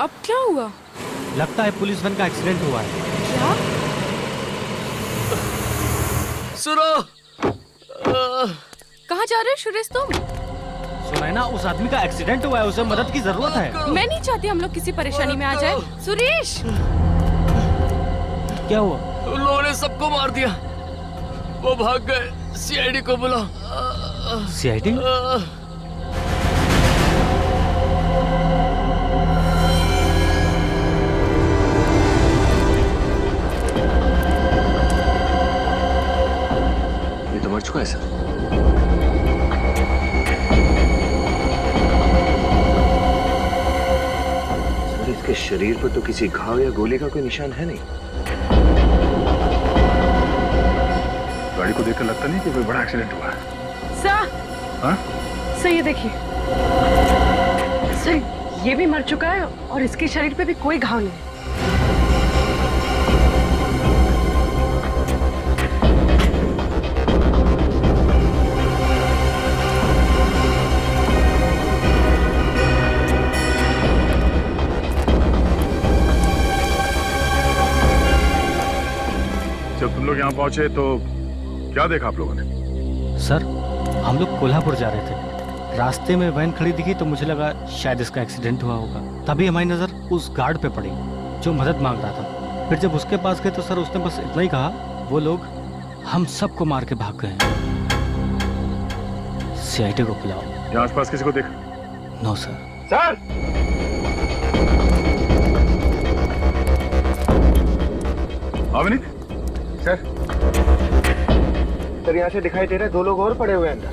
अब क्या हुआ? लगता है पुलिस वैन का एक्सीडेंट हुआ है। क्या? सुनो। कहाँ जा रहे हो सुरेश तुम? सुनैना, उस आदमी का एक्सीडेंट हुआ है, उसे मदद की जरूरत है। मैं नहीं चाहती हम लोग किसी परेशानी में आ जाए। सुरेश! क्या हुआ? उन लोगों ने सबको मार दिया। वो भाग गए। सीआईडी को बुलाओ। सीआईडी? ये तो मर चुका है सर। सर, इसके शरीर पर तो किसी घाव या गोली का कोई निशान है नहीं। गाड़ी को देखकर लगता नहीं कि कोई बड़ा एक्सीडेंट हुआ है। सर, हाँ? सर ये देखिए, सर ये भी मर चुका है और इसके शरीर पे भी कोई घाव नहीं है। जब तुम लोग यहाँ पहुंचे तो क्या देखा आप लोगों ने? सर, हम लोग कोल्हापुर जा रहे थे। रास्ते में वैन खड़ी दिखी तो मुझे लगा शायद इसका एक्सीडेंट हुआ होगा। तभी हमारी नजर उस गार्ड पे पड़ी जो मदद मांग रहा था। फिर जब उसके पास गए तो सर उसने बस इतना ही कहा, वो लोग हम सबको मार के भाग गए। सीआईडी को बुलाओ। यहाँ आसपास किसी को देखा? No sir. Sir! Avneet? Sir, sir यहाँ से दिखाई दे रहा है 2 लोग और पड़े हुए हैं अंदर।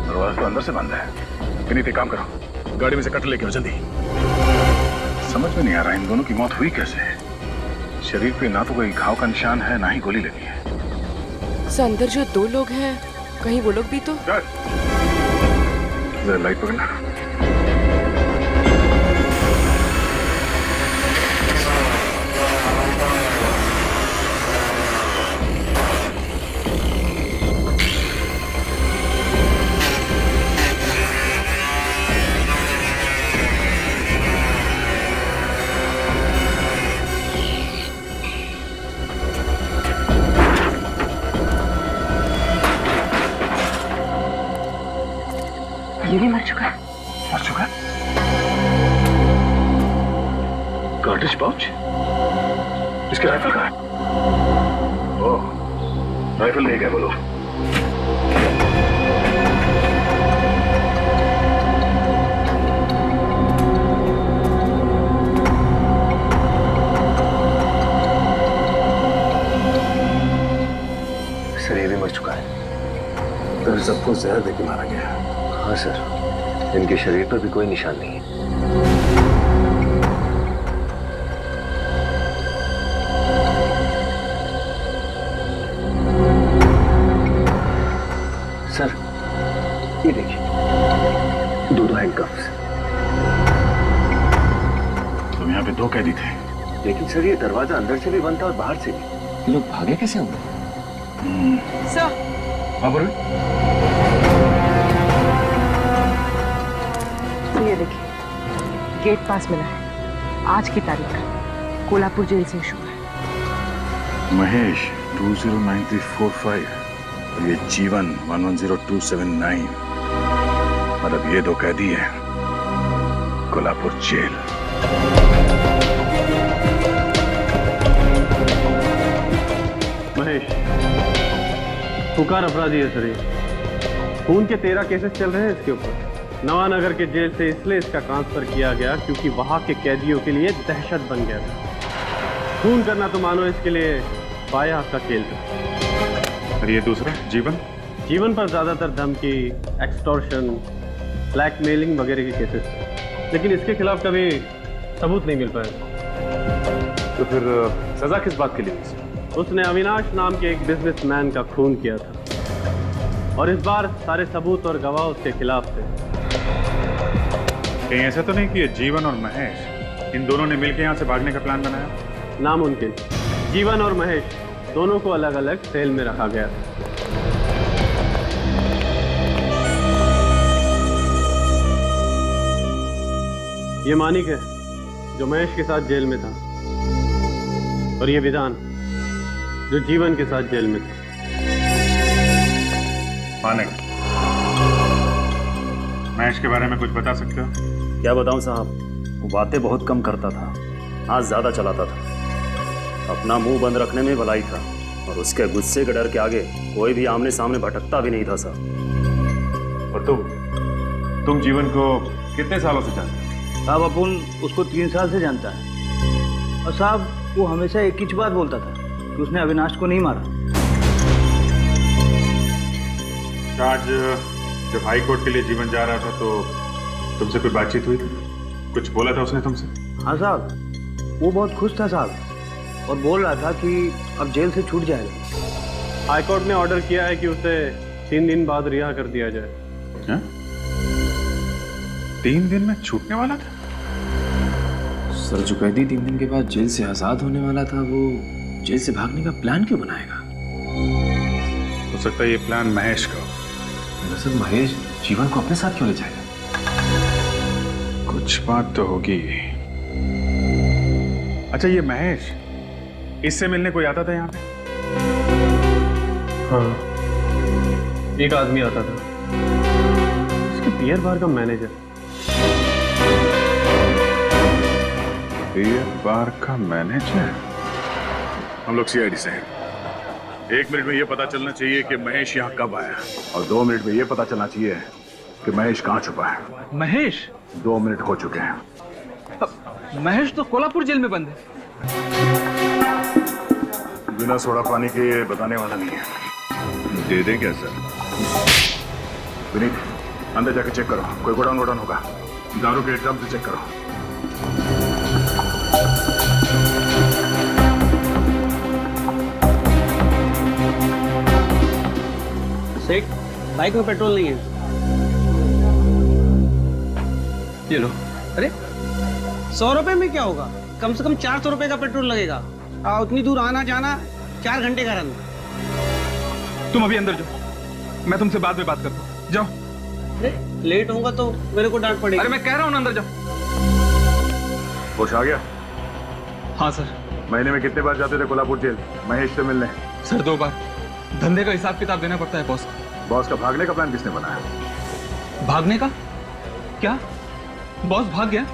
दरवाजा तो अंदर से बंद है। विनीत, एक काम करो, गाड़ी में से कट लेके आओ जल्दी। समझ में नहीं आ रहा इन दोनों की मौत हुई कैसे। शरीर पे ना तो कोई घाव का निशान है, ना ही गोली लगी है। सर, अंदर जो 2 लोग हैं, कहीं वो लोग भी तो? जरा लाइट पकड़ना। ये भी मर चुका है। मर चुका है? Cartridge pouch? इसके राइफल कहाँ है? ओह, राइफल ले गए वो लोग। सर, ये भी मर चुका है। तो सबको जहर देके मारा गया। हाँ सर, इनके शरीर पर भी कोई निशान नहीं है। सर, ये देखिए, 2 हैंडकफ्स। तुम यहाँ पे 2 कैदी थे। लेकिन सर, ये दरवाजा अंदर से भी बंद था और बाहर से भी। ये लोग भागे कैसे होंगे? सर, हाँ बोलो। ये देखिए, गेट पास मिला है, आज की तारीख का, कोल्हापुर जेल से इशू है। महेश 209345 और ये जीवन 110279। मतलब ये 2 कैदी हैं कोल्हापुर जेल। महेश, पुकार अपराधी है सर। ये खून के 13 केसेस चल रहे हैं इसके ऊपर। नवानगर के जेल से इसलिए इसका ट्रांसफर किया गया क्योंकि वहां के कैदियों के लिए दहशत बन गया था। खून करना तो मानो इसके लिए पाया का खेल था। और ये दूसरा जीवन? जीवन पर ज्यादातर धमकी, एक्सटॉर्शन, ब्लैकमेलिंग वगैरह के केसेस थे, लेकिन इसके खिलाफ कभी सबूत नहीं मिल पाया। तो फिर सजा किस बात के लिए? उसने अविनाश नाम के एक बिजनेसमैन का खून किया था और इस बार सारे सबूत और गवाह उसके खिलाफ थे। कहीं ऐसा तो नहीं कि ये जीवन और महेश इन दोनों ने मिलकर यहाँ से भागने का प्लान बनाया? नामुमकिन। जीवन और महेश दोनों को अलग अलग सेल में रखा गया। ये मानिक है जो महेश के साथ जेल में था, और ये विधान जो जीवन के साथ जेल में था। मानिक, महेश के बारे में कुछ बता सकते हो? क्या बताऊं साहब, वो बातें बहुत कम करता था, हाथ ज्यादा चलाता था। अपना मुंह बंद रखने में भलाई था, और उसके गुस्से के डर के आगे कोई भी आमने सामने भटकता भी नहीं था साहब। और तुम जीवन को कितने सालों से जानते हो? साहब अपन उसको 3 साल से जानता है, और साहब वो हमेशा एक ही बात बोलता था कि उसने अविनाश को नहीं मारा। आज जब हाई कोर्ट के लिए जीवन जा रहा था तो तुमसे कोई बातचीत हुई थी? कुछ बोला था उसने तुमसे? हाँ साहब, वो बहुत खुश था साहब, और बोल रहा था कि अब जेल से छूट जाएगा। हाईकोर्ट ने ऑर्डर किया है कि उसे 3 दिन बाद रिहा कर दिया जाए। क्या? 3 दिन में छूटने वाला था? सर, जो कैदी 3 दिन के बाद जेल से आजाद होने वाला था, वो जेल से भागने का प्लान क्यों बनाएगा? हो सकता है ये प्लान महेश का हो। दरअसल महेश जीवन को अपने साथ क्यों ले जाएगा? कुछ बात तो होगी। अच्छा, ये महेश, इससे मिलने कोई आता था यहाँ पे? हाँ, एक आदमी आता था, उसके बियर बार का मैनेजर। बियर बार का मैनेजर? हम लोग सीआईडी से हैं। 1 मिनट में ये पता चलना चाहिए कि महेश यहाँ कब आया, और 2 मिनट में ये पता चलना चाहिए कि महेश कहाँ छुपा है। महेश? 2 मिनट हो चुके हैं। महेश तो कोल्हापुर जेल में बंद है। बिना सोडा पानी के ये बताने वाला नहीं है। दे दें क्या सर? विनीत, अंदर जाके चेक करो, कोई गोडाउन वोडाउन होगा। दारू के ड्रम से चेक करो। सेठ, बाइक में पेट्रोल नहीं है। ये लो। अरे 100 रुपए में क्या होगा? कम से कम 400 रुपए का पेट्रोल लगेगा। उतनी दूर आना जाना 4 घंटे का रन। तुम अभी अंदर जाओ, मैं तुमसे बाद में बात करता हूँ। जाओ। अरे लेट होगा तो मेरे को डांट पड़ेगी। अरे मैं कह रहा हूँ ना, अंदर जाओ। होश आ गया? हाँ सर। महीने में कितने बार जाते थे कोल्हापुर जेल महेश से मिलने? सर 2 बार। धंधे का हिसाब किताब देना पड़ता है बॉस। बॉस का भागने का प्लान किसने बनाया? भागने का? क्या बॉस भाग गया?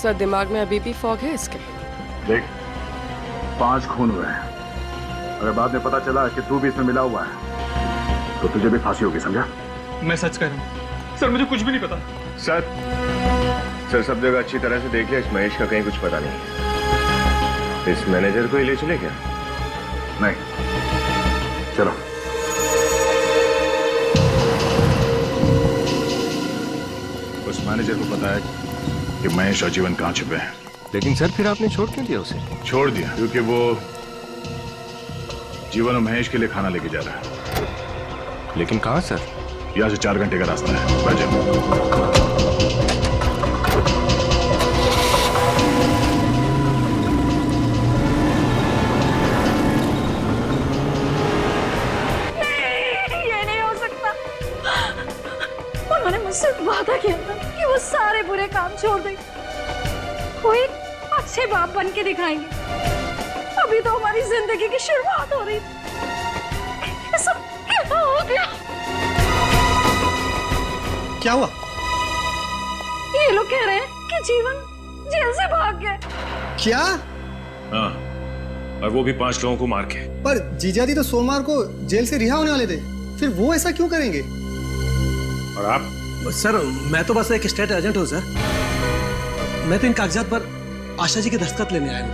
सर दिमाग में अभी भी फॉग है इसके। देख, 5 खून हुए हैं। अगर बाद में पता चला कि तू भी इसमें मिला हुआ है तो तुझे भी फांसी होगी, समझा? मैं सच कह रहा हूँ सर, मुझे कुछ भी नहीं पता। सर सब जगह अच्छी तरह से देख लिया, इस महेश का कहीं कुछ पता नहीं। इस मैनेजर को ही ले चले क्या? नहीं, चलो। उस मैनेजर को पता है कि महेश और जीवन कहाँ छुपे हैं। लेकिन सर फिर आपने छोड़ क्यों दिया उसे? छोड़ दिया क्योंकि वो जीवन और महेश के लिए खाना लेके जा रहा है। लेकिन कहाँ सर? यहाँ से 4 घंटे का रास्ता है। बैठ जाओ। मुझसे वादा किया था कि वो सारे बुरे काम छोड़ देंगे, वो एक अच्छे बाप बन के दिखाएंगे। अभी तो हमारी जिंदगी की शुरुआत हो रही थी, ये सब क्या हो गया? क्या हुआ? ये लोग कह रहे हैं कि जीवन जेल से भाग गया। क्या? हाँ, और वो भी 5 लोगों को मार के। पर जीजाजी तो सोमवार को जेल से रिहा होने वाले थे, फिर वो ऐसा क्यों करेंगे? और आप? सर मैं तो बस एक स्टेट एजेंट हूँ सर। मैं तो इन कागजात पर आशा जी के दस्तखत लेने आया हूँ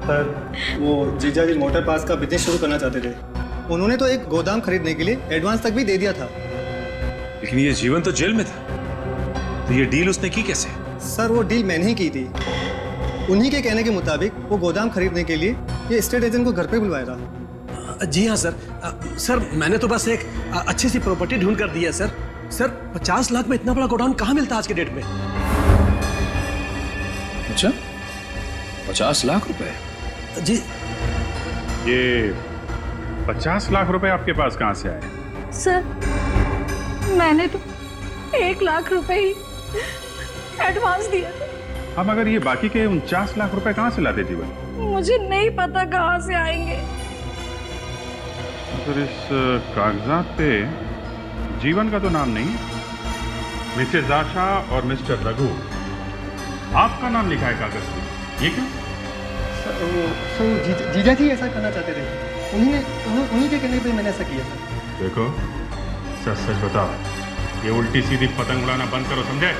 सर। वो जीजाजी मोटर पार्ट्स का बिजनेस शुरू करना चाहते थे, उन्होंने तो एक गोदाम खरीदने के लिए एडवांस तक भी दे दिया था। लेकिन ये जीवन तो जेल में था, तो ये डील उसने की कैसे? सर वो डील मैंने ही की थी। उन्हीं के कहने के मुताबिक वो गोदाम खरीदने के लिए ये स्टेट एजेंट को घर पे बुलवाया था। जी हाँ सर। सर मैंने तो बस एक अच्छी सी प्रॉपर्टी ढूंढ कर दी है सर। सर 50 लाख में इतना बड़ा गोडाउन कहाँ मिलता आज के डेट में? अच्छा, 50 लाख रुपए? जी। ये 50 लाख रुपए आपके पास कहाँ से आए? सर, मैंने तो 1 लाख रुपए ही एडवांस दिया था। हम अगर ये बाकी के 49 लाख रुपए कहाँ से लाते जीवन? मुझे नहीं पता कहाँ से आएंगे। फिर इस कागजात पे जीवन का तो नाम नहीं, मिसेज आशा और मिस्टर रघु आपका नाम लिखा है कागज पे। ये क्यों? जीजा जी ऐसा करना चाहते थे, उन्हीं के कहने पे मैंने ऐसा किया सर। देखो, सच सच बताओ, ये उल्टी सीधी पतंग उड़ाना बंद करो, समझे?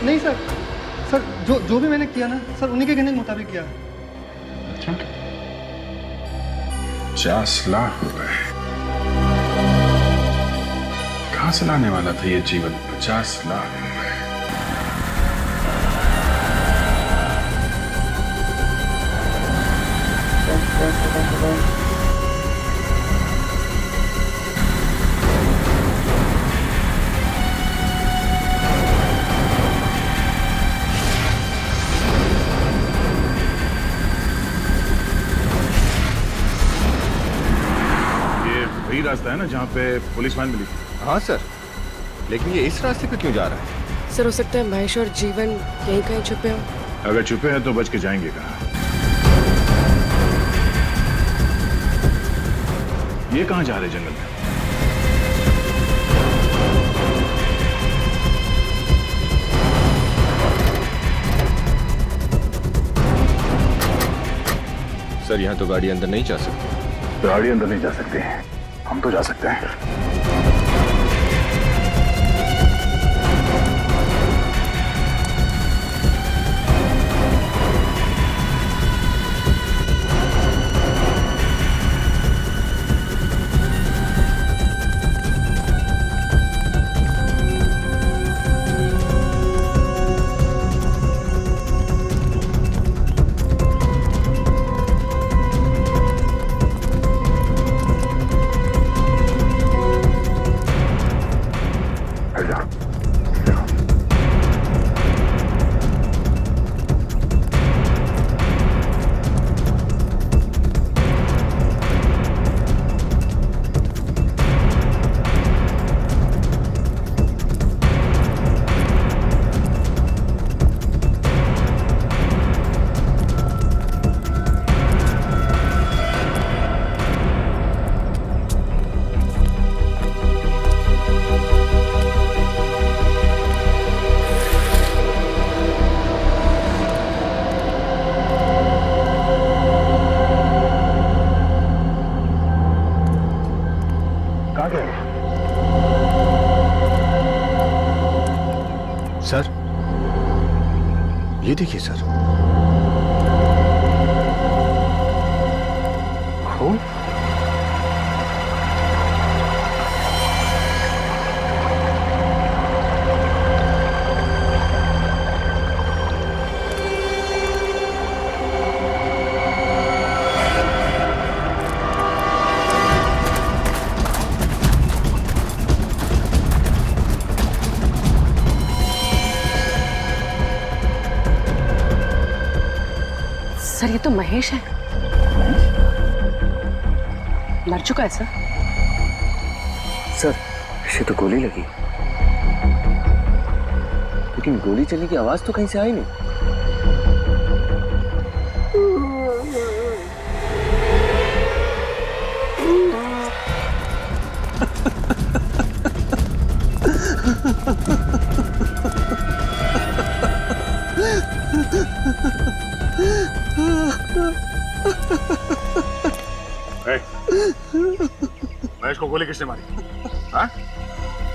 नहीं सर, जो भी मैंने किया ना सर, उन्हीं के कहने के मुताबिक किया। अच्छा, 50 लाख रुपए कहाँ से लाने वाला था ये जीवन? 50 लाख रुपए। वही रास्ता है ना जहाँ पे पुलिस वैन मिली? हाँ सर, लेकिन ये इस रास्ते पे क्यों जा रहा है? सर, हो सकता है महेश और जीवन यहीं कहीं छुपे हो। अगर छुपे हैं तो बच के जाएंगे कहाँ? ये कहाँ जा रहे जंगल में? सर, यहाँ तो गाड़ी अंदर नहीं जा सकती। गाड़ी अंदर नहीं जा सकते, हम तो जा सकते हैं। सर, ये देखिए सर, खून। सर, ये तो महेश है। मर चुका है सर। सर, इसे तो गोली लगी, लेकिन गोली चलने की आवाज तो कहीं से आई नहीं। महेश को गोली किसने मारी? हाँ?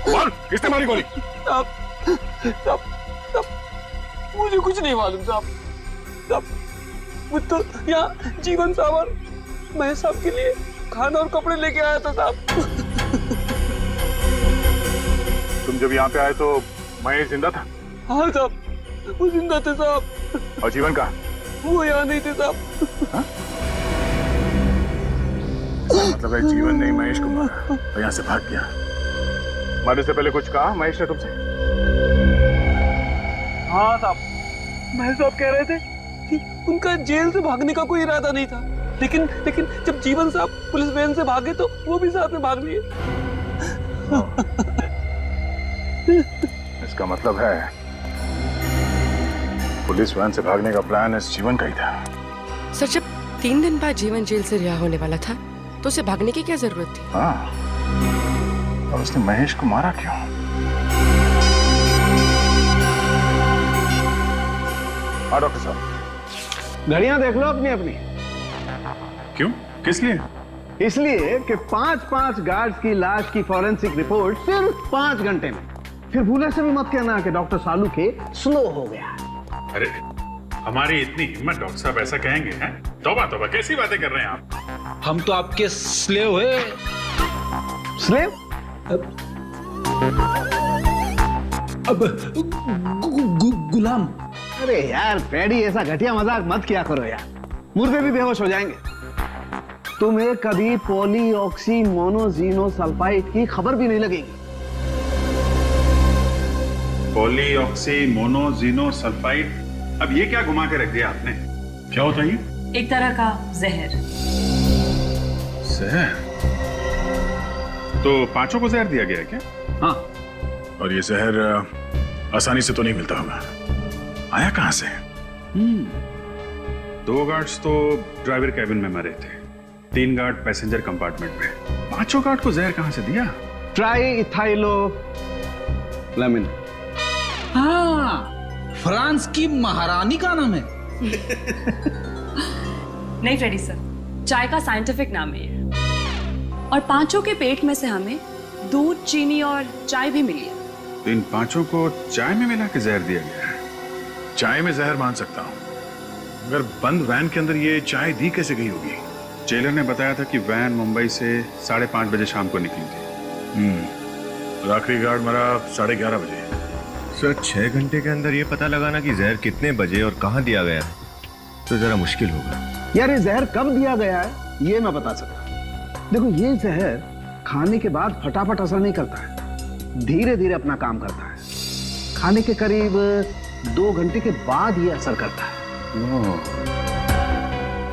बोल, किसने मारी गोली? साहब, मुझे कुछ नहीं मालूम साहब। मुझे तो यहाँ जीवन साहब और महेश साहब के लिए खाना और कपड़े लेके आया था साहब। तुम जब यहाँ पे आए तो महेश जिंदा था? हाँ साहब, वो जिंदा थे साहब। और जीवन का? वो यहाँ नहीं थे साहब। मतलब है जीवन ने महेश को मारा और यहाँ से भाग गया। मरने से पहले कुछ कहा महेश ने तुमसे? हाँ साहब, महेश साहब कह रहे थे कि उनका जेल से भागने का कोई इरादा नहीं था, लेकिन जब जीवन साहब पुलिस वैन से भागे तो वो भी साथ में भाग लिए। इसका मतलब है पुलिस वैन से भागने का प्लान इस जीवन का ही था। सर जब 3 दिन बाद जीवन जेल से रिहा होने वाला था तो उसे भागने की क्या जरूरत थी? हाँ, और उसने महेश को मारा क्यों? हाँ डॉक्टर साहब, घड़ियां देख लो अपनी अपनी। क्यों? किस लिए? इसलिए कि 5-5 गार्ड्स की लाश की फॉरेंसिक रिपोर्ट सिर्फ 5 घंटे में। फिर भूले से भी मत कहना कि डॉक्टर सालू के स्लो हो गया। अरे हमारी इतनी हिम्मत डॉक्टर साहब ऐसा कहेंगे हैं? तौबा तौबा, कैसी बातें कर रहे हैं आप? हम तो आपके स्लेव है। स्लेव? अब गुलाम। अरे यार पैडी, ऐसा घटिया मजाक मत किया करो यार, मुर्गे भी बेहोश हो जाएंगे। तुम्हें कभी पॉलीऑक्सी मोनोजीनोसल्फाइड की खबर भी नहीं लगेगी। पॉलीऑक्सी मोनोजीनोसल्फाइड, अब ये क्या घुमा के रख दिया आपने? क्या होता है ये? एक तरह का जहर। जहर? तो 5 को जहर दिया गया है क्या? हाँ। और ये जहर आसानी से तो नहीं मिलता होगा, आया कहां से? 2 गार्ड्स तो ड्राइवर कैबिन में मरे थे, 3 गार्ड पैसेंजर कंपार्टमेंट में। 5 गार्ड को जहर कहां से दिया? Triethanolamine. हाँ, फ्रांस की महारानी का नाम है। नहीं फ्रेडी सर, चाय का साइंटिफिक नाम है ये। और 5 के पेट में से हमें दूध, चीनी और चाय भी मिली है। तो इन 5 को चाय में मिला के जहर दिया गया है। चाय में जहर मान सकता हूं, मगर बंद वैन के अंदर ये चाय दी कैसे गई होगी? जेलर ने बताया था कि वैन मुंबई से 5:30 बजे शाम को निकली थी। और आखिरी गार्ड मरा 11:30 बजे। सर 6 घंटे के अंदर ये पता लगाना कि जहर कितने बजे और कहाँ दिया गया है तो जरा मुश्किल होगा। यार ये जहर कब दिया गया है ये मैं बता सकता। देखो, ये जहर खाने के बाद फटाफट असर नहीं करता है, धीरे धीरे अपना काम करता है। खाने के करीब 2 घंटे के बाद ये असर करता है।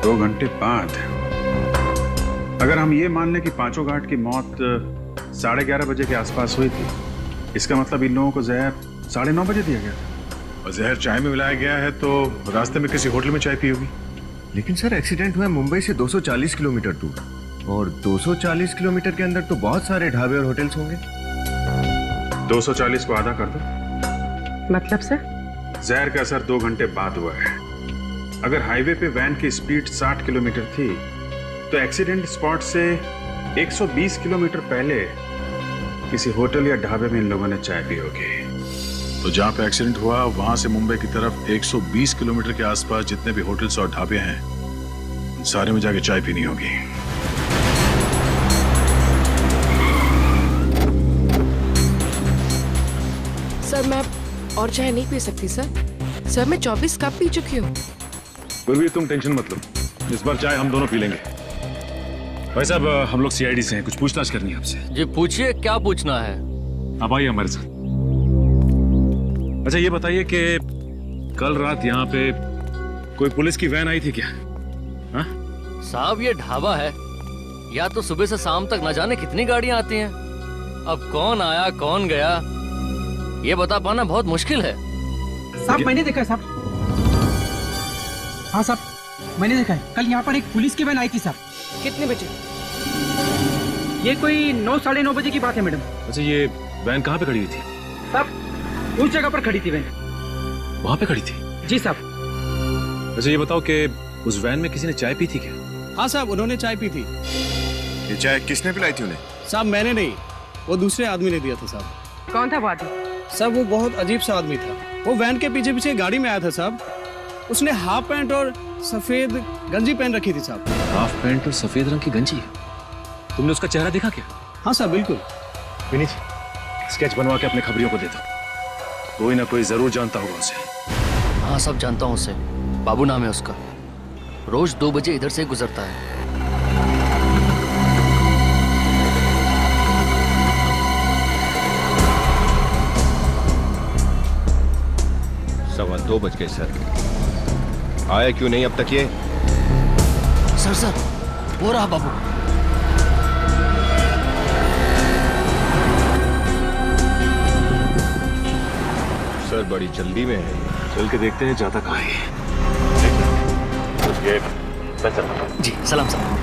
2 घंटे बाद? अगर हम ये मान लें कि 5 गार्ड की मौत 11:30 बजे के आसपास हुई थी, इसका मतलब इन लोगों को जहर 9:30 बजे दिया गया और जहर चाय में मिलाया गया है, तो रास्ते में किसी होटल में चाय पी होगी। लेकिन सर एक्सीडेंट हुआ मुंबई से 240 किलोमीटर दूर, और 240 किलोमीटर के अंदर तो बहुत सारे ढाबे और होटल्स होंगे। 240 को आधा कर दो। मतलब सर? जहर का असर 2 घंटे बाद हुआ है। अगर हाईवे पे वैन की स्पीड 60 किलोमीटर थी तो एक्सीडेंट स्पॉट से 120 किलोमीटर पहले किसी होटल या ढाबे में इन लोगों ने चाय पी होगी। तो जहां पे एक्सीडेंट हुआ वहां से मुंबई की तरफ 120 किलोमीटर के आसपास जितने भी होटल्स और ढाबे हैं, उन सारे में जाके चाय पीनी होगी। सर मैं अब और चाय नहीं पी सकती सर। सर मैं 24 कप पी चुकी हूँ। गुरवीर तुम टेंशन मत लो, इस बार चाय हम दोनों पी लेंगे। भाई साहब हम लोग सीआईडी से हैं, कुछ पूछताछ करनी है आपसे। जी पूछिए, क्या पूछना है? आप आइए हमारे साथ। अच्छा ये बताइए कि कल रात यहाँ पे कोई पुलिस की वैन आई थी क्या? हाँ? साहब ये ढाबा है, या तो सुबह से शाम तक न जाने कितनी गाड़ियां आती हैं। अब कौन आया कौन गया ये बता पाना बहुत मुश्किल है। साहब मैंने देखा है साहब। हाँ साहब मैंने देखा है, कल यहाँ पर एक पुलिस की वैन आई थी साहब। कितने बजे? ये कोई 9, 9:30 बजे की बात है मैडम। अच्छा ये वैन कहाँ पे खड़ी हुई थी? साहब उस जगह पर खड़ी थी वैन। वहाँ पे खड़ी थी? जी साहब। अच्छा ये बताओ कि उस वैन में किसी ने चाय पी थी क्या? हाँ साहब, उन्होंने चाय पी थी। ये चाय किसने पिलाई थी उन्हें? साहब मैंने नहीं, वो दूसरे आदमी ने दिया था साहब। कौन था वो आदमी? साहब वो बहुत अजीब सा आदमी था। वो वैन के पीछे पीछे गाड़ी में आया था साहब। उसने हाफ पैंट और सफेद गंजी पहन रखी थी साहब। हाफ पैंट और सफेद रंग की गंजी? तुमने उसका चेहरा देखा क्या? हाँ साहब बिल्कुल। विनीत स्केच बनवा के अपने खबरियों को दे दो, कोई ना कोई जरूर जानता होगा उसे। हाँ सब जानता हूँ उसे, बाबू नाम है उसका, रोज 2 बजे इधर से गुजरता है। 2:15 बज गए सर। आया क्यों नहीं अब तक ये? सर वो रहा बाबू। सर बड़ी जल्दी में है। चल के देखते हैं जाता कहाँ है। ये मैं चलता हूं। जी सलाम साहब।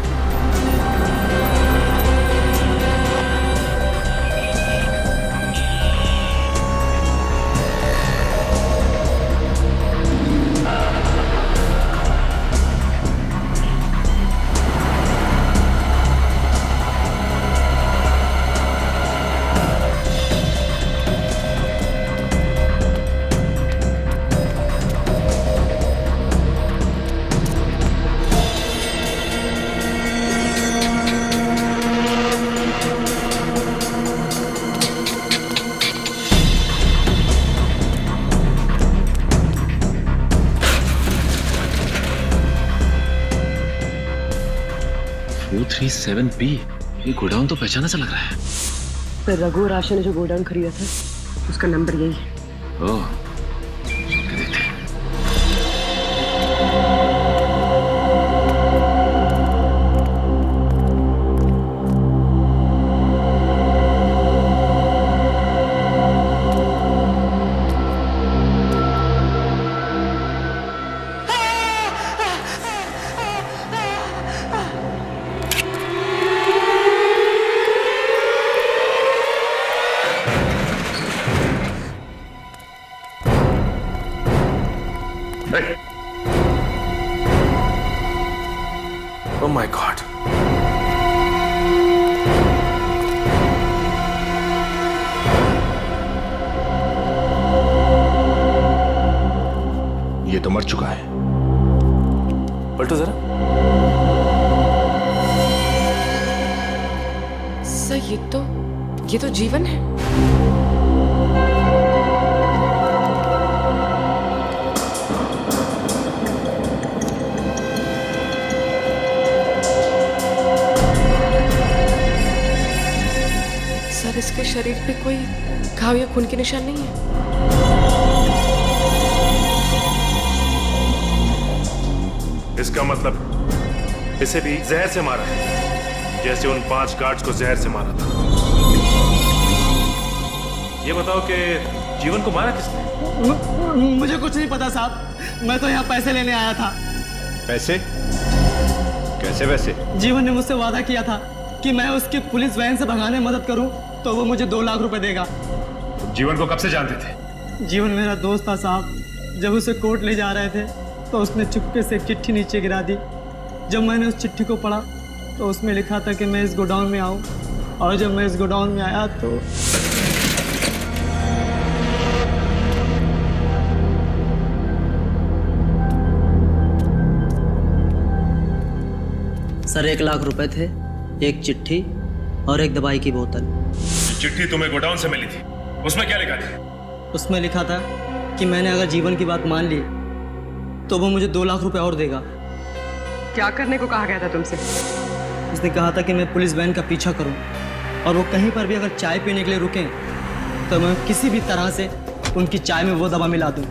ये गोडाउन तो पहचाना सा लग रहा है। तो रघु और आशा ने जो गोडाउन खरीदा था उसका नंबर यही है। ओह, देखते हैं। Oh my God. ये तो मर चुका है। पलटो जरा। सर ये तो जीवन है। सर इसके शरीर पे कोई घाव या खून के निशान नहीं है। इसका मतलब इसे भी जहर से मारा है, जैसे उन 5 गार्ड्स को जहर से मारा था। ये बताओ कि जीवन को मारा किसने? मुझे कुछ नहीं पता साहब, मैं तो यहाँ पैसे लेने आया था। पैसे? कैसे पैसे? जीवन ने मुझसे वादा किया था कि मैं उसकी पुलिस वैन से भगाने में मदद करूं तो वो मुझे 2 लाख रुपए देगा। जीवन को कब से जानते थे? जीवन मेरा दोस्त था साहब। जब उसे कोर्ट ले जा रहे थे तो उसने चुपके से एक चिट्ठी नीचे गिरा दी। जब मैंने उस चिट्ठी को पढ़ा तो उसमें लिखा था कि मैं इस गोडाउन में आऊं, और जब मैं इस गोडाउन में आया तो सर 1 लाख रुपए थे, एक चिट्ठी और एक दवाई की बोतल। चिट्ठी तुम्हें गोडाउन से मिली थी, उसमें क्या लिखा था? उसमें लिखा था कि मैंने अगर जीवन की बात मान ली तो वो मुझे 2 लाख रुपए और देगा। क्या करने को कहा गया था तुमसे? उसने कहा था कि मैं पुलिस वैन का पीछा करूं, और वो कहीं पर भी अगर चाय पीने के लिए रुकें तो मैं किसी भी तरह से उनकी चाय में वो दवा मिला दूं।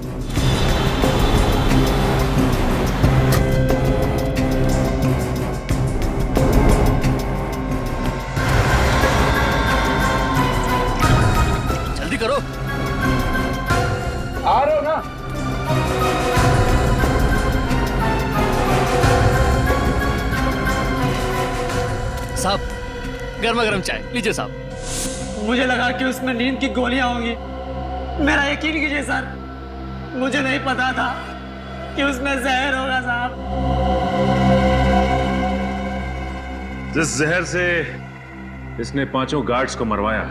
जल्दी करो। आ रहे हो ना? साहब गर्मा गर्म चाय लीजिए साहब। मुझे लगा कि उसमें नींद की गोलियां होंगी। मेरा यकीन कीजिए सर, मुझे नहीं पता था कि उसमें जहर होगा साहब। जिस जहर से इसने 5 गार्ड्स को मरवाया,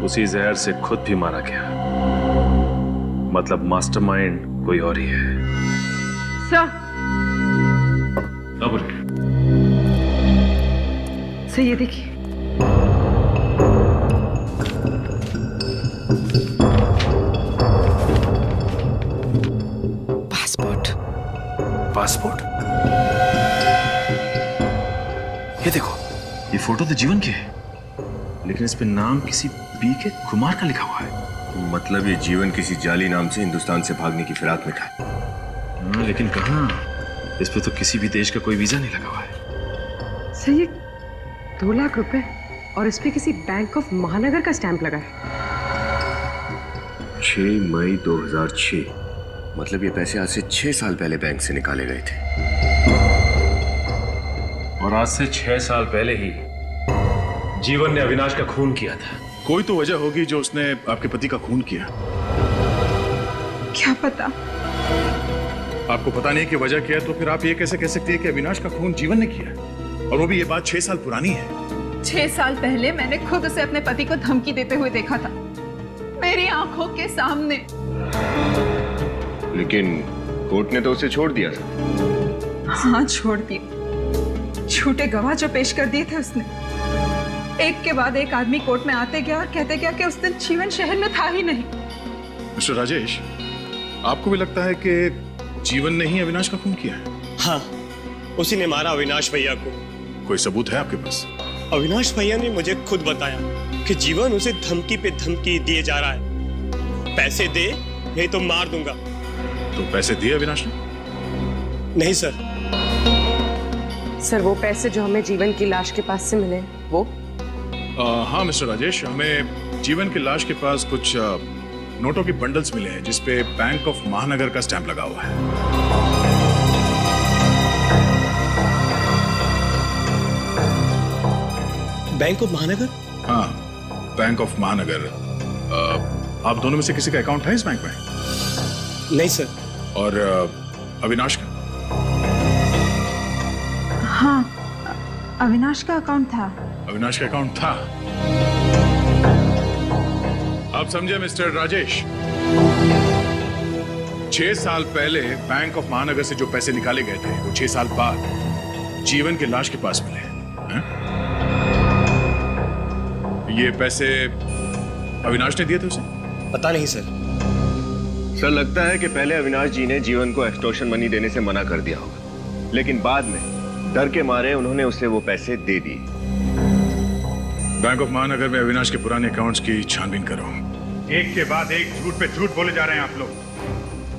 उसी जहर से खुद भी मारा गया। मतलब मास्टरमाइंड कोई और ही है। सर सर ये देखिए, पासपोर्ट। ये देखो, ये फोटो तो जीवन की है, लेकिन इस पे नाम किसी बी के कुमार का लिखा हुआ है। मतलब ये जीवन किसी जाली नाम से हिंदुस्तान से भागने की फिराक में था। लेकिन कहाँ? इस पे तो किसी भी देश का कोई वीजा नहीं लगा हुआ है। सर ये 2 लाख रुपए और इस पे किसी बैंक ऑफ महानगर का स्टैंप लगा है। 6 मई 2006, मतलब ये पैसे आज से 6 साल पहले बैंक से निकाले गए थे। और आज से 6 साल पहले ही जीवन ने अविनाश का खून किया था। कोई तो वजह होगी जो उसने आपके पति का खून किया। क्या पता? आपको पता नहीं कि वजह क्या है, तो फिर आप ये कैसे कह सकती है कि अविनाश का खून जीवन ने किया? और वो भी ये बात 6 साल पुरानी है। 6 साल पहले मैंने खुद उसे अपने पति को धमकी देते हुए देखा था, मेरी आंखों के सामने। लेकिन कोर्ट ने तो उसे छोड़ दिया था। हाँ, छोड़ दिया। झूठे गवाह जो पेश कर दिए थे उसने। एक के बाद एक आदमी कोर्ट में आते गया और कहते गया कि उस दिन जीवन शहर में था ही नहीं। मिस्टर राजेश, आपको भी लगता है कि जीवन ने ही अविनाश का खून किया है? हाँ, उसी ने मारा अविनाश भैया को। कोई सबूत है आपके पास? अविनाश भैया ने मुझे खुद बताया कि जीवन उसे धमकी पे धमकी दिए जा रहा है, पैसे दे नहीं तो मार दूंगा। तो पैसे दिए अविनाश ने? नहीं सर। सर वो पैसे जो हमें जीवन की लाश के पास से मिले वो? हाँ मिस्टर राजेश, हमें जीवन की लाश के पास कुछ नोटों के बंडल्स मिले हैं जिसपे बैंक ऑफ महानगर का स्टैंप लगा हुआ है। बैंक ऑफ महानगर? हाँ, बैंक ऑफ महानगर। आप दोनों में से किसी का अकाउंट है इस बैंक में? नहीं सर। और अविनाश का? हाँ, अविनाश का अकाउंट था। अविनाश का अकाउंट था? आप समझे मिस्टर राजेश, 6 साल पहले बैंक ऑफ महानगर से जो पैसे निकाले गए थे वो 6 साल बाद जीवन की लाश के पास मिले हैं? ये पैसे अविनाश ने दिए थे उसे? पता नहीं सर। सर लगता है कि पहले अविनाश जी ने जीवन को एक्सटॉर्शन मनी देने से मना कर दिया होगा, लेकिन बाद में डर के मारे उन्होंने उसे वो पैसे दे दिए। बैंक ऑफ महानगर में अविनाश के पुराने अकाउंट्स की छानबीन करो। एक के बाद एक झूठ पे झूठ बोले जा रहे हैं आप लोग।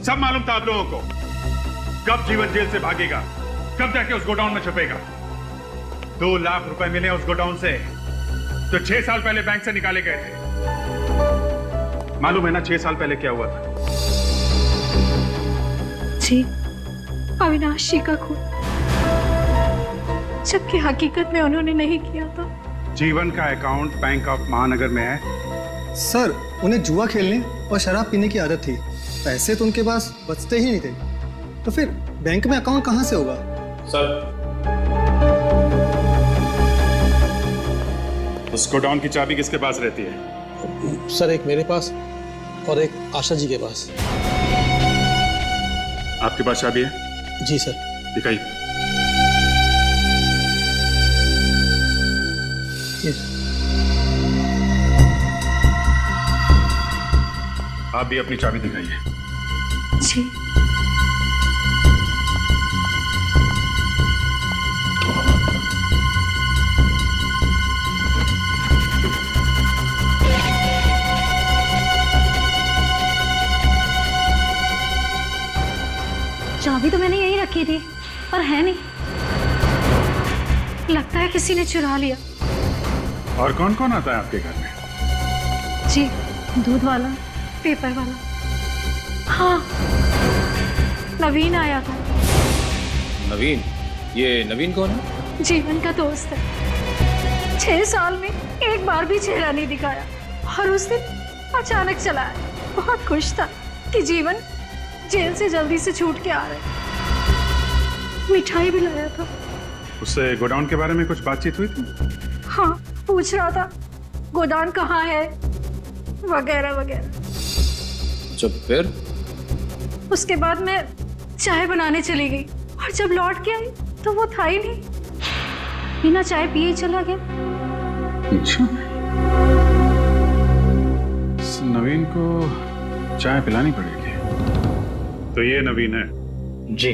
सब मालूम था आप लोगों को कब जीवन जेल से भागेगा, कब जाके उस गोडाउन में छुपेगा। 2 लाख रुपए मिले उस गोडाउन से जो 6 साल पहले बैंक से निकाले गए थे। मालूम है ना 6 साल पहले क्या हुआ था? जी, अविनाश जी का खून, जबकि हकीकत में उन्होंने नहीं किया था। जीवन का अकाउंट बैंक ऑफ महानगर में है। सर उन्हें जुआ खेलने और शराब पीने की आदत थी, पैसे तो उनके पास बचते ही नहीं थे, तो फिर बैंक में अकाउंट कहाँ से होगा? सर उस गोडाउन की चाबी किसके पास रहती है? सर एक मेरे पास और एक आशा जी के पास। आपके पास चाबी है? जी सर। दिखाइए। आप भी अपनी चाबी दिखाइए। जी। चाबी तो मैंने यहीं रखी थी, पर है नहीं। लगता है किसी ने चुरा लिया। और कौन कौन आता है आपके घर में? जी, दूध वाला, पेपर वाला। हाँ, नवीन आया था। नवीन? ये नवीन कौन है? जीवन का दोस्त है। 6 साल में एक बार भी चेहरा नहीं दिखाया और उस दिन अचानक चला आया। बहुत खुश था कि जीवन जेल से जल्दी से छूट के आ रहे। मिठाई भी लाया था। उससे गोडाउन के बारे में कुछ बातचीत हुई थी? हाँ, पूछ रहा था गोदाम कहाँ है वगैरह वगैरह। जब फिर? उसके बाद मैं चाय बनाने चली गई और जब लौट के आई तो वो था ही नहीं। बिना चाय पिए ही चला गया। अच्छा, नवीन को चाय पिलानी पड़ेगी। तो ये नवीन है? जी।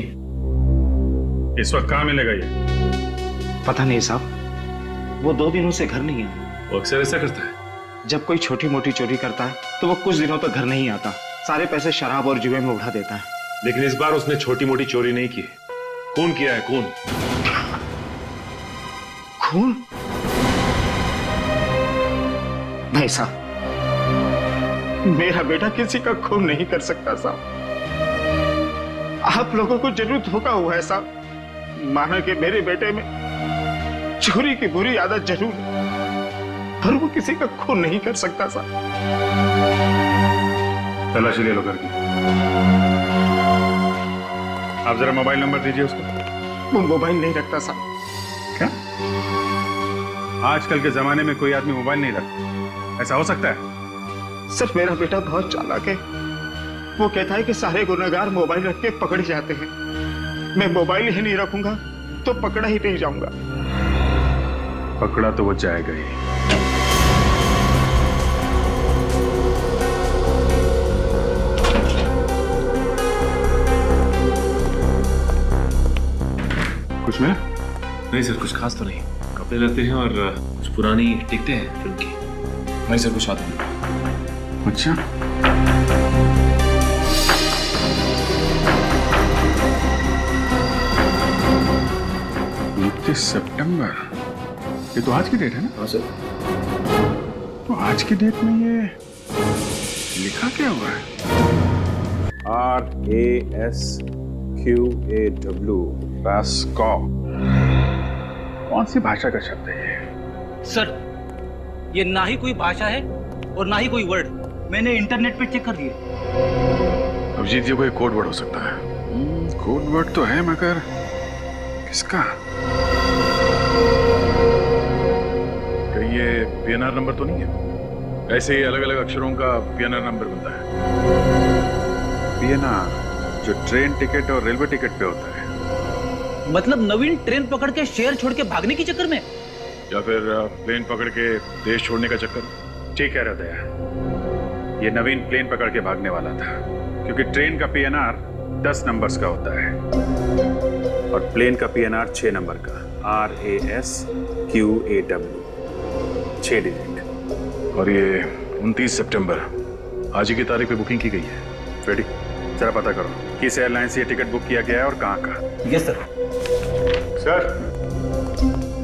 इस वक्त कहाँ मिलेगा ये? पता नहीं साहब, वो 2 दिनों से घर नहीं है। वो अक्सर ऐसा करता है। जब कोई छोटी मोटी चोरी करता है तो वो कुछ दिनों तक घर नहीं आता, सारे पैसे शराब और जुए में उड़ा देता है। लेकिन इस बार उसने छोटी मोटी चोरी नहीं की, खून किया है, खून। खून? नहीं साहब, मेरा बेटा किसी का खून नहीं कर सकता साहब। आप लोगों को जरूर धोखा हुआ है साहब। माना कि मेरे बेटे में चोरी की बुरी आदत जरूर है, पर वो किसी का खून नहीं कर सकता साहब। तलाशी ले लो घर की। आप जरा मोबाइल नंबर दीजिए उसको। वो मोबाइल नहीं रखता साहब। क्या? आजकल के जमाने में कोई आदमी मोबाइल नहीं रखता, ऐसा हो सकता है? सर मेरा बेटा बहुत चालाक है। वो कहता है कि सारे गुनहगार मोबाइल रख के पकड़े जाते हैं। मैं मोबाइल ही नहीं रखूंगा तो पकड़ा ही नहीं जाऊंगा। पकड़ा तो वो जाएगा ही। कुछ मिला? नहीं सर, कुछ खास तो नहीं। कपड़े रहते हैं और कुछ पुरानी टिकटें हैं फिल्म की। नहीं सर, कुछ आता नहीं। अच्छा, 29 सितंबर, ये तो आज की डेट है ना? हाँ सर। तो आज की डेट में ये लिखा क्या हुआ है? RASQAW, Roscoe. कौन सी भाषा का शब्द है ये? सर, ये ना ही कोई भाषा है और ना ही कोई वर्ड। मैंने इंटरनेट पे चेक कर दिया। अभिजीत जी, कोई कोड वर्ड हो सकता है। कोड वर्ड तो है, मगर किसका? कहीं ये PNR नंबर तो नहीं है? ऐसे ही अलग अलग अक्षरों का PNR नंबर बनता है। PNR जो ट्रेन टिकट और रेलवे टिकट पे होता है। मतलब नवीन ट्रेन पकड़ के शहर छोड़ के भागने के चक्कर में, या फिर प्लेन पकड़ के देश छोड़ने का चक्कर? ठीक कह रहा दया, ये नवीन प्लेन पकड़ के भागने वाला था, क्योंकि ट्रेन का PNR 10 नंबर्स का होता है और प्लेन का PNR 6 नंबर का, RASQAW, 6 डिजिट। और ये 29 सितंबर आज ही की तारीख पे बुकिंग की गई है। रेडी, जरा पता करो किस एयरलाइन से ये टिकट बुक किया गया है और कहाँ का। Yes sir.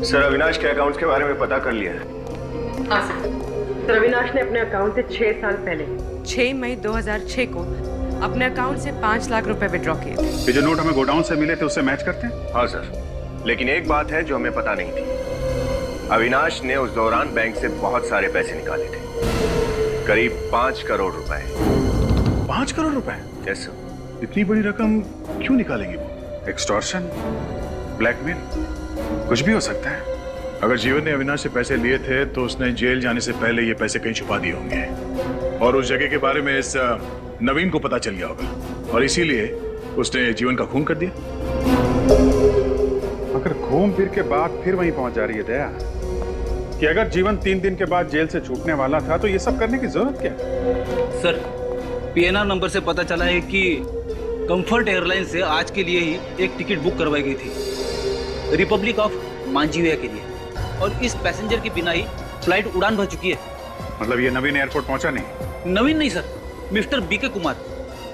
सर अविनाश के अकाउंट के बारे में पता कर लिया है। हाँ सर, अविनाश ने अपने अकाउंट से 6 साल पहले 6 मई 2006 को अपने अकाउंट से 5 लाख रुपए विड्रॉ किए थे। ये जो नोट हमें गोडाउन से मिले थे उससे मैच करते हैं? हाँ सर, लेकिन एक बात है जो हमें पता नहीं थी। अविनाश ने उस दौरान बैंक से बहुत सारे पैसे निकाले थे, करीब 5 करोड़ रुपए। 5 करोड़ रुपए? Yes sir. इतनी बड़ी रकम क्यों निकालेंगे वो? एक्सटॉर्शन, ब्लैकमेल, कुछ भी हो सकता है। अगर जीवन ने अविनाश से पैसे लिए थे तो उसने जेल जाने से पहले ये पैसे कहीं छुपा दिए होंगे और उस जगह के बारे में इस नवीन को पता चल गया होगा और इसीलिए उसने जीवन का खून कर दिया। मगर घूम फिर के बाद फिर वहीं पहुंच जा रही है दया कि अगर जीवन 3 दिन के बाद जेल से छूटने वाला था तो ये सब करने की जरूरत क्या? सर, PNR नंबर से पता चला है कि कंफर्ट एयरलाइन से आज के लिए ही एक टिकट बुक करवाई गई थी, रिपब्लिक ऑफ मांजीविया के लिए, और इस पैसेंजर के बिना ही फ्लाइट उड़ान भर चुकी है। मतलब ये नवीन एयरपोर्ट पहुंचा नहीं? नवीन नहीं सर, मिस्टर BK कुमार।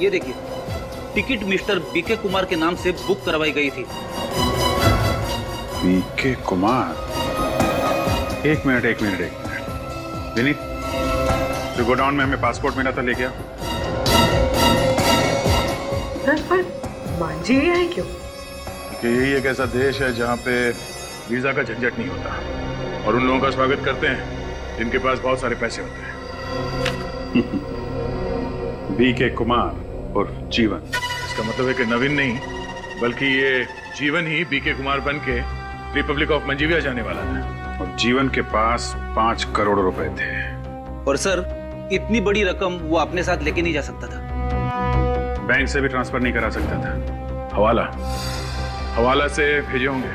ये देखिए, टिकट मिस्टर BK कुमार के नाम से बुक करवाई गई थी। BK कुमार? एक मिनट विनीत, जो गोडाउन में हमें पासपोर्ट मिला था लेके आओ। पर मांझिया है क्यों? कि यही एक ऐसा देश है जहाँ पे वीजा का झंझट नहीं होता और उन लोगों का स्वागत करते हैं जिनके पास बहुत सारे पैसे होते हैं। BK कुमार और जीवन, इसका मतलब है कि नवीन नहीं बल्कि ये जीवन ही BK कुमार बन के रिपब्लिक ऑफ मंजीविया जाने वाला था और जीवन के पास 5 करोड़ रुपए थे। और सर, इतनी बड़ी रकम वो अपने साथ लेके नहीं जा सकता था। बैंक से भी ट्रांसफर नहीं करा सकता था, हवाला से भेजे होंगे।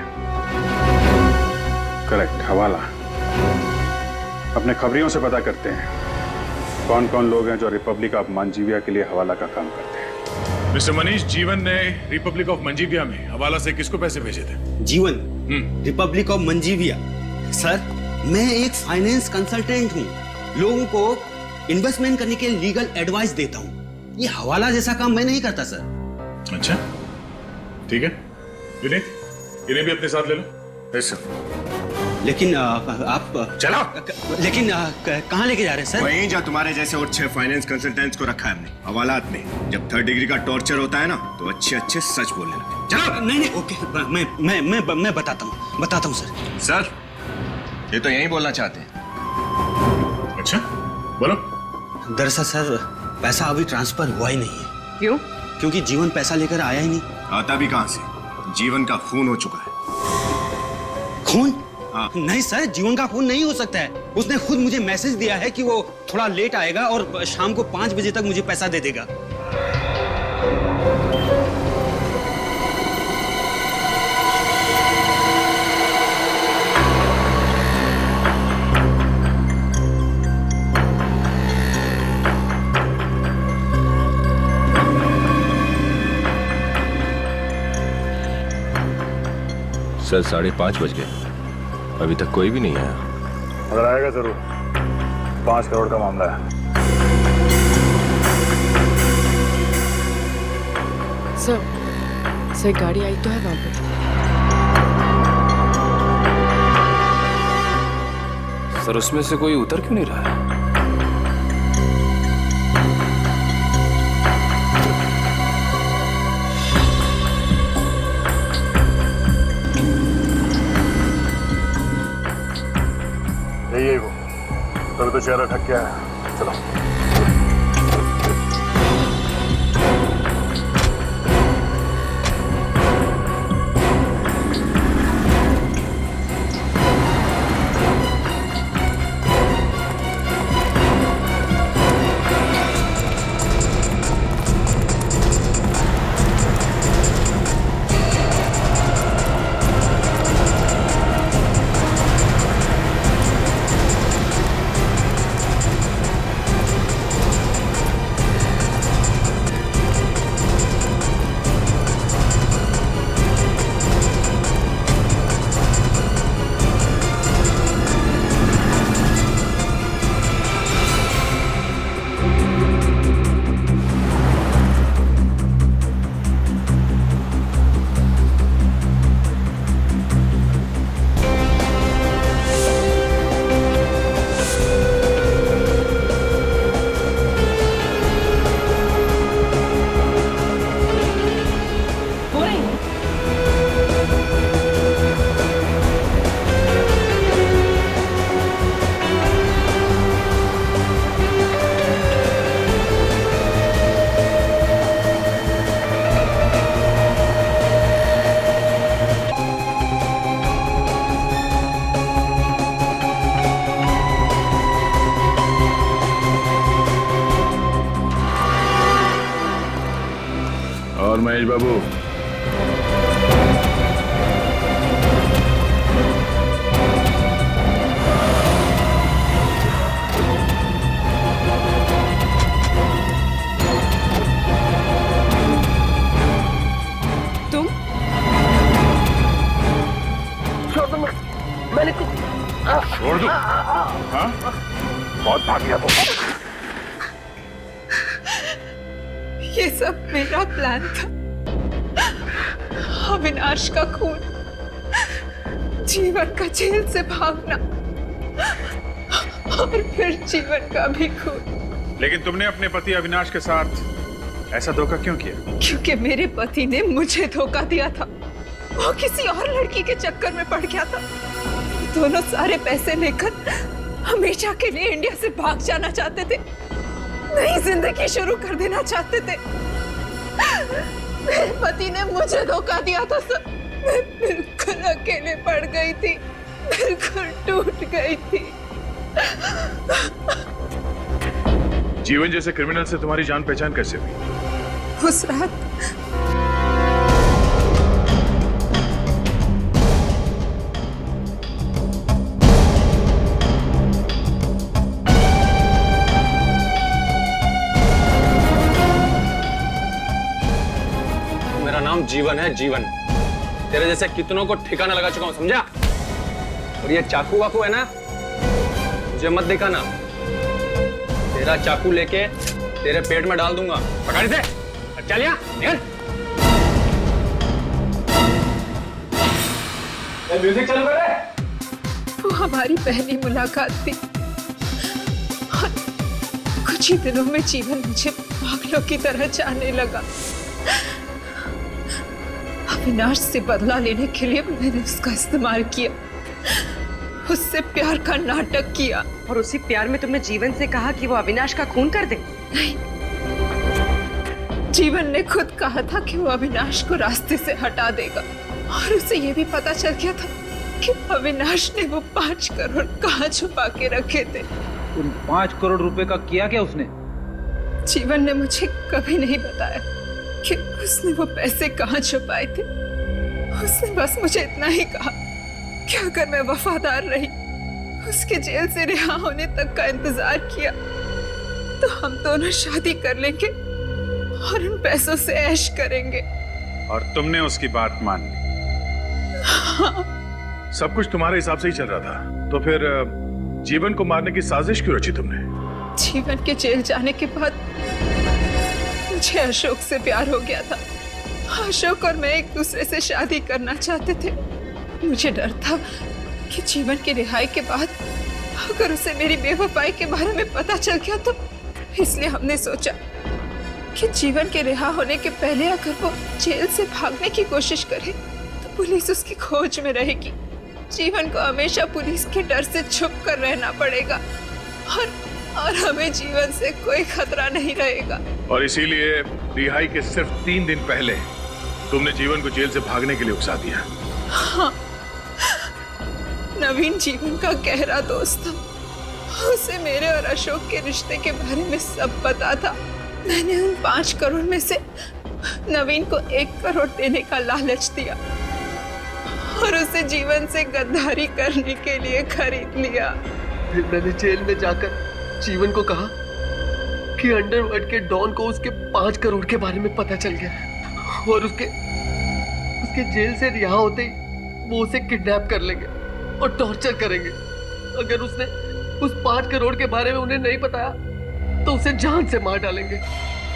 करेक्ट, हवाला। अपने खबरियों से पता करते हैं कौन कौन लोग हैं जो रिपब्लिक ऑफ मंजीविया के लिए हवाला का काम करते हैं। मिस्टर मनीष, जीवन ने रिपब्लिक ऑफ मंजीविया में हवाला से किसको पैसे भेजे थे? जीवन रिपब्लिक ऑफ मंजीविया? सर, मैं एक फाइनेंस कंसल्टेंट हूँ लोगों को इन्वेस्टमेंट करने के लीगल एडवाइस देता हूँ। ये हवाला जैसा काम मैं नहीं करता सर। अच्छा ठीक है, विनीत इन्हें भी अपने साथ ले लो। ऐसा लेकिन आप चलो। लेकिन कहाँ लेके जा रहे हैं सर? वहीं जा तुम्हारे जैसे और 6 फाइनेंस कंसल्टेंट्स को रखा है हमने हवालात में। जब 3rd डिग्री का टॉर्चर होता है ना तो अच्छे अच्छे सच बोलने लगे। चलो। नहीं ओके, मैं बताता हूँ सर। सर ये तो यही बोलना चाहते हैं। अच्छा बोलो। दरअसल सर पैसा अभी ट्रांसफर हुआ ही नहीं है। क्यों? क्योंकि जीवन पैसा लेकर आया ही नहीं। आता भी कहां से? जीवन का खून हो चुका है। खून? नहीं सर, जीवन का खून नहीं हो सकता है। उसने खुद मुझे मैसेज दिया है कि वो थोड़ा लेट आएगा और शाम को 5 बजे तक मुझे पैसा दे देगा। सर 5:30 बज गए, अभी तक कोई भी नहीं आया। अगर आएगा जरूर। 5 करोड़ का मामला है। सर गाड़ी आई तो है वहां पे। सर उसमें से कोई उतर क्यों नहीं रहा है? यही वो, तभी तो चेहरा ढक गया है। चलो। और महेश बाबू, तुम? छोड़ दो, मैंने कुछ छोड़ दो। हाँ? बहुत भाग गया तो। ये सब मेरा प्लान था। अविनाश का खून, जीवन का जेल से भागना और फिर जीवन का भी खून। लेकिन तुमने अपने पति अविनाश के साथ ऐसा धोखा क्यों किया? क्योंकि मेरे पति ने मुझे धोखा दिया था। वो किसी और लड़की के चक्कर में पड़ गया था। दोनों सारे पैसे लेकर हमेशा के लिए इंडिया से भाग जाना चाहते थे, नई जिंदगी शुरू कर देना चाहते थे। मेरे पति ने मुझे धोखा दिया था सर। मैं बिल्कुल अकेले पड़ गई थी, बिल्कुल टूट गई थी। जीवन जैसे क्रिमिनल से तुम्हारी जान पहचान कैसे हुई? उस रात नाम जीवन है, जीवन। तेरे जैसे कितनों को ठिकाना लगा चुका हूं, समझा? और ये चाकू वाकू है ना, मुझे मत दिखाना। तेरा चाकू लेके तेरे पेट में डाल दूंगा। पकड़ दे, चल यहाँ, निकल। म्यूजिक चालू कर रहे। वो हमारी पहली मुलाकात थी और कुछ ही दिनों में जीवन मुझे पागलों की तरह चाहने लगा। अविनाश से बदला लेने के लिए मैंने उसका इस्तेमाल किया, उससे प्यार का नाटक किया। और उसी प्यार में तुमने जीवन से कहा कि वो अविनाश का खून कर दे? नहीं, जीवन ने खुद कहा था कि वो अविनाश को रास्ते से हटा देगा और उसे ये भी पता चल गया था कि अविनाश ने वो 5 करोड़ कहाँ छुपा के रखे थे। उन 5 करोड़ रुपए का किया क्या उसने? जीवन ने मुझे कभी नहीं बताया कि उसने वो पैसे कहाँ छुपाए थे। उसने बस मुझे इतना ही कहा कि अगर मैं वफादार रही, उसके जेल से रिहा होने तक का इंतजार किया, तो हम दोनों शादी कर लेंगे और उन पैसों से ऐश करेंगे। और तुमने उसकी बात मान ली? हाँ। सब कुछ तुम्हारे हिसाब से ही चल रहा था, तो फिर जीवन को मारने की साजिश क्यों रची तुमने? जीवन के जेल जाने के बाद मुझे अशोक से प्यार हो गया था। अशोक और मैं एक दूसरे से शादी करना चाहते थे। मुझे डर था कि जीवन की रिहाई के बाद अगर उसे मेरी बेवफाई के बारे में पता चल गया तो, इसलिए हमने सोचा कि जीवन के रिहा होने के पहले अगर वो जेल से भागने की कोशिश करे तो पुलिस उसकी खोज में रहेगी। जीवन को हमेशा पुलिस के डर से छुप कर रहना पड़ेगा और हमें जीवन से कोई खतरा नहीं रहेगा। और इसीलिए रिहाई के सिर्फ 3 दिन पहले तुमने जीवन को जेल से भागने के लिए उकसा दिया। हाँ, नवीन जीवन का गहरा दोस्त था। उसे मेरे और अशोक के रिश्ते के बारे में सब पता था। मैंने उन 5 करोड़ में से नवीन को 1 करोड़ देने का लालच दिया और उसे जीवन से गद्दारी करने के लिए खरीद लिया। फिर मैंने जेल में जाकर जीवन को कहा कि अंडरवर्ल्ड के डॉन को उसके 5 करोड़ के बारे में पता चल गया और उसके जेल से रिहा होते ही वो उसे किडनैप कर लेंगे और टॉर्चर करेंगे। अगर उसने उस 5 करोड़ के बारे में उन्हें नहीं बताया तो उसे जान से मार डालेंगे।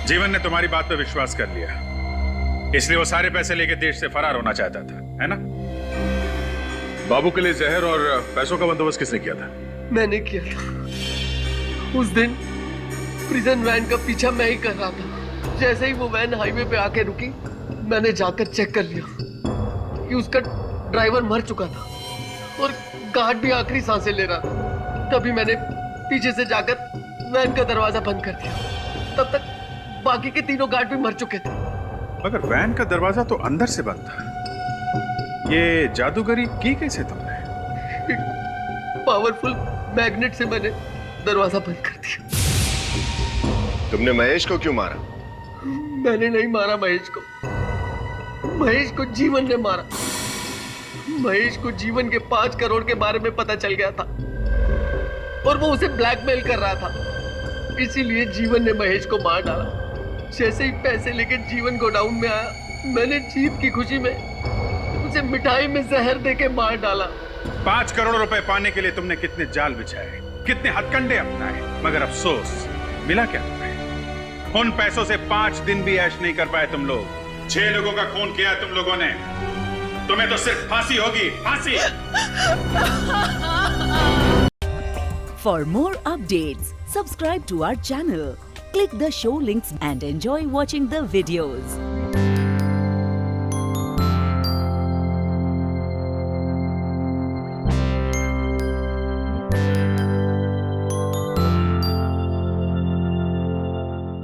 जीवन ने तुम्हारी बात पर विश्वास कर लिया, इसलिए वो सारे पैसे लेके देश से फरार होना चाहता था, है ना? बाबू के लिए जहर और पैसों का बंदोबस्त किसने किया था? मैंने किया था। उस दिन प्रिजन वैन का पीछा मैं ही कर रहा था। जैसे ही वो वैन हाईवे पे आके रुकी, मैंने जाकर चेक कर लिया कि उसका ड्राइवर मर चुका था और गार्ड भी आखिरी सांसें ले रहा था। तभी मैंने पीछे से जाकर वैन का दरवाजा बंद कर दिया। तब तक बाकी के 3 गार्ड भी मर चुके थे। मगर वैन का दरवाजा तो अंदर से बंद था। ये जादूगरी की कैसे तुमने? पावरफुल मैग्नेट से मैंने दरवाजा बंद कर दिया। तुमने महेश को क्यों मारा? मैंने नहीं मारा महेश को। महेश को जीवन ने मारा। महेश को जीवन के 5 करोड़ के बारे में पता चल गया था और वो उसे ब्लैकमेल कर रहा था। इसीलिए जीवन ने महेश को मार डाला। जैसे ही पैसे लेके जीवन गोडाउन में आया, मैंने जीत की खुशी में उसे मिठाई में जहर देके मार डाला। 5 करोड़ रुपए पाने के लिए तुमने कितने जाल बिछाए, कितने हथकंडे अपनाए, मगर अफसोस मिला क्या तुम्हें? उन पैसों से 5 दिन भी ऐश नहीं कर पाए तुम लोग। 6 लोगों का खून किया तुम लोगों ने। तुम्हें तो सिर्फ फांसी होगी, फांसी। For more updates, subscribe to our channel, click the show links and enjoy watching the videos.